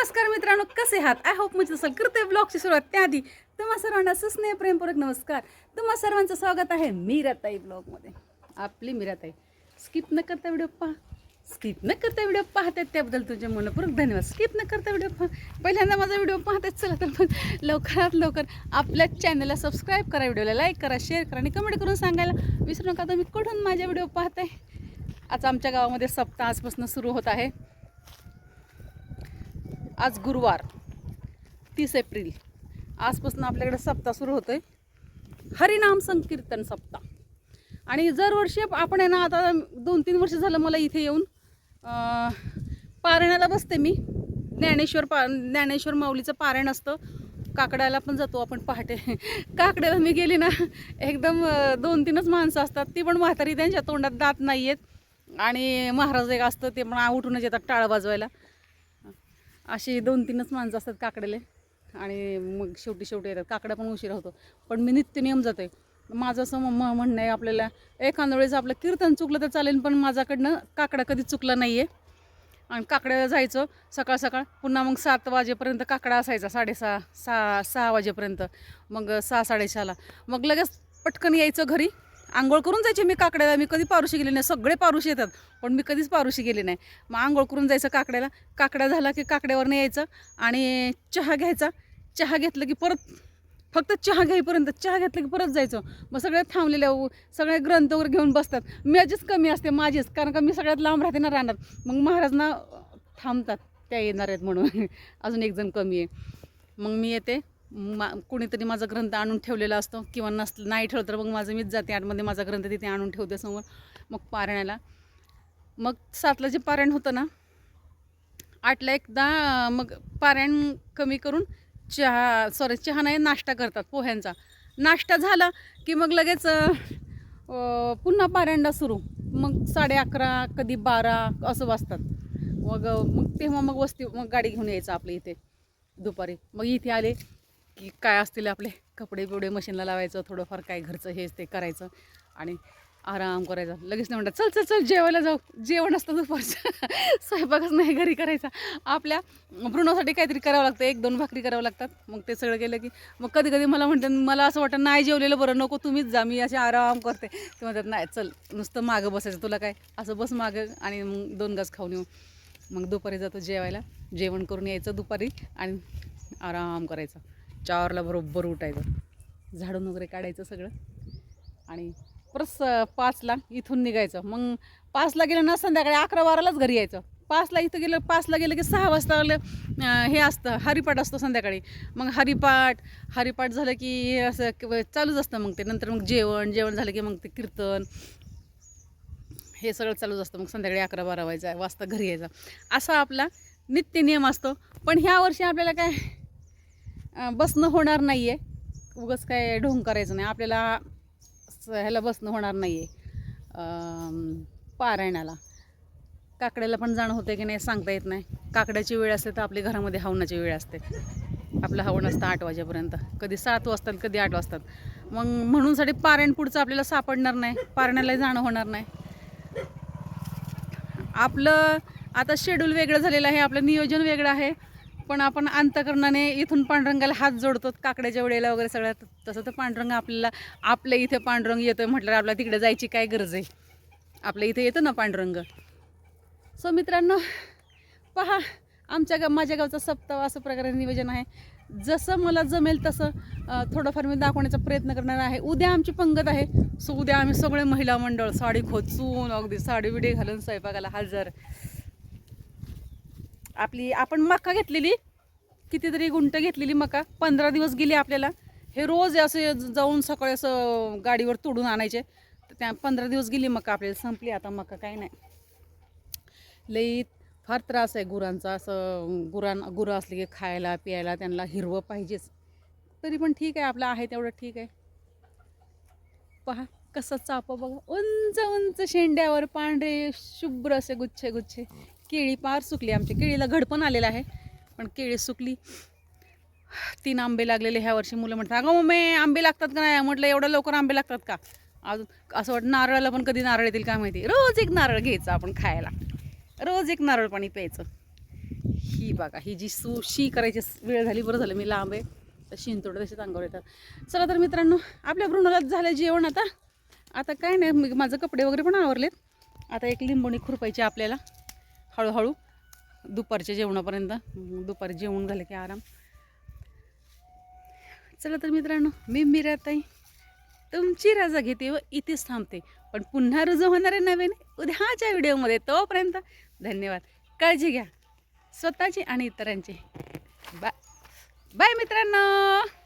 नमस्कार मित्रांनो, कसे आहात? आय होप मजेत असाल. करते ब्लॉगची सुरुवात त्याआधी तुम्हा सर्वांना सुस्नेह प्रेमपूर्वक नमस्कार. तुम्हा सर्वांचं स्वागत आहे मीराताई ब्लॉगमध्ये. आपली मीराताई स्किप न करता व्हिडिओ पहा. स्किप न करता व्हिडिओ पाहतात त्याबद्दल तुझे मनपूर्वक धन्यवाद. स्किप न करता व्हिडिओ पहा. पहिल्यांदा माझा व्हिडिओ पाहतात चला तर मग लवकरात लवकर आपल्या चॅनलला सबस्क्राईब करा, व्हिडिओला लाईक करा, शेअर करा आणि कमेंट करून सांगायला विसरू नका तुम्ही कुठून माझ्या व्हिडिओ पाहताय. आज आमच्या गावामध्ये सप्ताह आजपासून सुरू होत आहे. आज गुरुवार 30 एप्रिल आजपासून आपल्याकडे सप्ताह सुरू होतोय, हरिनाम संकीर्तन सप्ताह. आणि दरवर्षी आपण आहे ना, आता 2-3 वर्ष झालं मला इथे येऊन पारायणाला बसते मी. ज्ञानेश्वर माऊलीचं पारायण असतं. काकड्याला पण जातो आपण पहाटे. काकड्याला मी गेली ना, एकदम 2-3च माणसं असतात, ती पण म्हातारी, त्यांच्या तोंडात दात नाही आहेत. आणि महाराज एक असतं, ते पण उठूनच येतात टाळं वाजवायला. अशी 2-3च माणसं असतात काकड्याले. आणि मग शेवटी येतात. काकडा पण उशिरा होतो, पण मी नित्य नियम जाते. माझं असं म्हणणं आहे, आपल्याला एखाद्या वेळेस आपलं कीर्तन चुकलं तर चालेल, पण माझ्याकडनं काकडा कधी चुकला नाही आहे. आणि काकड्याला जायचं सकाळ सकाळ, पुन्हा मग 7 वाजेपर्यंत काकडा असायचा, 6:30 वाजेपर्यंत. मग 6-6:30ला मग लगेच पटकन यायचं घरी. आंघोळ करून जायचे मी काकड्याला. मी कधी पारुशी गेले नाही. सगळे पारुशी येतात, पण मी कधीच पारुशी गेले नाही. मग आंघोळ करून जायचं काकड्याला. काकडा झाला की काकड्यावरनं यायचं आणि चहा घ्यायचा. चहा घेतलं की परत फक्त चहा घेईपर्यंत, चहा घेतलं की परत जायचं. मग सगळे थांबलेले सगळे ग्रंथ वगैरे घेऊन बसतात. माझीच कमी असते, माझीच, कारण का मी सगळ्यात लांब राहते ना राहणार. मग महाराजना थांबतात, त्या येणार आहेत म्हणून. अजून एक जण कमी आहे. मग मी येते. कोणीतरी माझा ग्रंथ आणून ठेवलेला असतो, किंवा नाही ठेवलं तर मग माझं मीच जाते आतमध्ये, माझा ग्रंथ तिथे आणून ठेवते समोर. मग पारायणाला मग 7ला जे पारायण होतं ना, 8ला एकदा मग पारायण कमी करून चहा नाही, नाश्ता करतात पोह्यांचा. नाश्ता झाला की मग लगेच पुन्हा पारायणला सुरू. मग 11:30 कधी 12 असं वाजतात. मग तेव्हा मग मग गाडी घेऊन यायचं आपल्या इथे दुपारी. मग इथे आले की काय असतील आपले कपडे बिवडे मशीनला लावायचं, थोडंफार काय घरचं हेच ते करायचं आणि आराम करायचा. लगेच नाही म्हणतात चल चल चल जेवायला जाऊ. जेवण असतं दुपारचं. स्वयंपाकच नाही घरी करायचा. आपल्या भ्रूणासाठी काहीतरी करावं लागतं, 1-2 भाकरी करावं लागतात. मग ते सगळं केलं की मग कधी कधी मला म्हणतात, मला असं वाटतं नाही जेवलेलं बरं, नको तुम्हीच जा, मी असे आराम करते. ते म्हणतात नाही चल, नुसतं मागं बसायचं, तुला काय, असं बस मागं आणि मग 2 घास खाऊन येऊ. मग दुपारी जातो जेवायला. जेवण करून यायचं दुपारी आणि आराम करायचा. 4ला बरोबर उठायचं, झाडून वगैरे काढायचं सगळं आणि परत 5ला इथून निघायचं. मग 5ला गेलं ना, संध्याकाळी 11-12लाच घरी यायचं. 5ला इथं गेलं, 5ला गेलं की 6 वाजता हे असतं, हरिपाठ असतो संध्याकाळी. मग हरिपाठ झालं की असं चालूच असतं. मग ते नंतर मग जेवण झालं की मग ते कीर्तन, हे सगळं चालूच असतं. मग संध्याकाळी 11-12 वाजता घरी यायचं. असा आपला नित्य नियम असतो. पण ह्या वर्षी आपल्याला काय बसणं होणार नाही आहे. उगाच काय ढोंग करायचं नाही आपल्याला. ह्याला बसणं होणार नाही आहे पारायणाला. काकड्याला पण जाणं होतं की नाही सांगता येत नाही. काकड्याची वेळ असते तर आपल्या घरामध्ये हवनाची वेळ असते. आपलं हवन असतं 8 वाजेपर्यंत, कधी 7 वाजतात, कधी 8 वाजतात. मग म्हणूनसाठी पारायण पुढचं आपल्याला सापडणार नाही, पारायणालाही जाणं होणार नाही. आपलं आता शेड्यूल वेगळं झालेलं आहे, आपलं नियोजन वेगळं आहे. पण आपण अंतकरणाने इथून पांडुरंगाला हात जोडतो काकड्याच्या वेळेला वगैरे सगळ्यात. तसं तर पांडुरंग आपल्या इथे पांडुरंग येतोय म्हटल्यावर आपल्याला तिकडे जायची काय गरज आहे. आपल्या इथे येतो ना पांडुरंग. सो मित्रांनो पहा, माझ्या गावचा सप्ताह असं प्रकारे नियोजन आहे. जसं मला जमेल तसं थोडंफार मी दाखवण्याचा प्रयत्न करणार आहे. उद्या आमची पंगत आहे. सो उद्या आम्ही सगळे महिला मंडळ साडी खोचून, अगदी साडी बिडी घालून स्वयंपाकाला हजर. आपण मका घेतलेली, कितीतरी गुंट घेतलेली मका, 15 दिवस गेली आपल्याला. हे रोज असे जाऊन सकाळी असं गाडीवर तोडून आणायचे. तर त्या 15 दिवस गेली मका आपल्याला, संपली आता मका, काही नाही. लई फार त्रास आहे गुरांचा. असं गुरं असली की खायला प्यायला त्यांना हिरवं पाहिजेच. तरी पण ठीक आहे, आपलं आहे तेवढं ठीक आहे. पहा कसं चापं बघा, उंच उंच शेंड्यावर पांढरे शुभ्र असे गुच्छे गुच्छे. केळी पार सुकली. आमच्या केळीला घड पण आलेलं आहे, पण केळी सुकली. 3 आंबे लागलेले ह्या वर्षी. मुलं म्हणतात अगं मम्मी आंबे लागतात का नाही. म्हटलं एवढं लवकर आंबे लागतात का. अजून असं वाटतं नारळाला पण कधी नारळ येतील काय माहिती. रोज एक नारळ घ्यायचं आपण खायला, रोज एक नारळ पाणी प्यायचं. ही ही बघा ही जी शी करायची वेळ झाली, बरं झालं मी लांब आहे तर शिंतोडं तसेच अंगावर येतात. चला तर मित्रांनो, आपल्या भ्रूणाला झालं जेवण. आता काय नाही, माझं कपडे वगैरे पण आवरलेत. आता एक लिंबोणी खुरपायची आपल्याला हळूहळू दुपारच्या जेवणापर्यंत. दुपारी जेवण झालं की आराम. चला तर मित्रांनो, मी मीराताई तुमची रजा घेते व इथेच थांबते. पण पुन्हा रुजू होणार आहे नवीन उद्याच्या व्हिडिओमध्ये. तोपर्यंत धन्यवाद. काळजी घ्या स्वतःची आणि इतरांची. बाय बाय मित्रांनो.